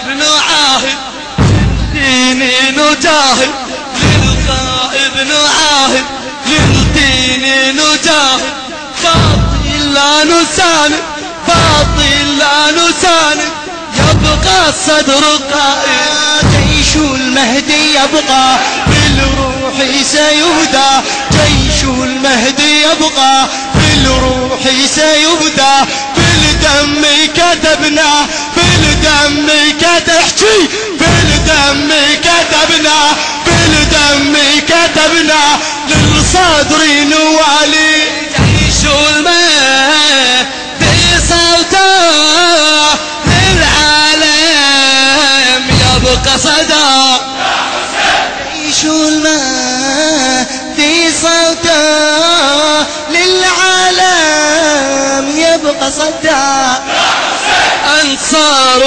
للغائب نعاهد للدين نجاهد للغائب نعاهد للدين نجاهد باطل لا نساند باطل لا نساند يبقى الصدر قائم جيش المهدي يبقى بالروح سيهدى جيش المهدي يبقى بالروح سيهدى بالدم كتبنا بالدم كتحكي بالدم كتبنا بالدم كتبنا للصدر نوالي جيش المهدي صوته للعالم يبقى صدى جيش المهدي صوته للعالم يبقى صدى أنصار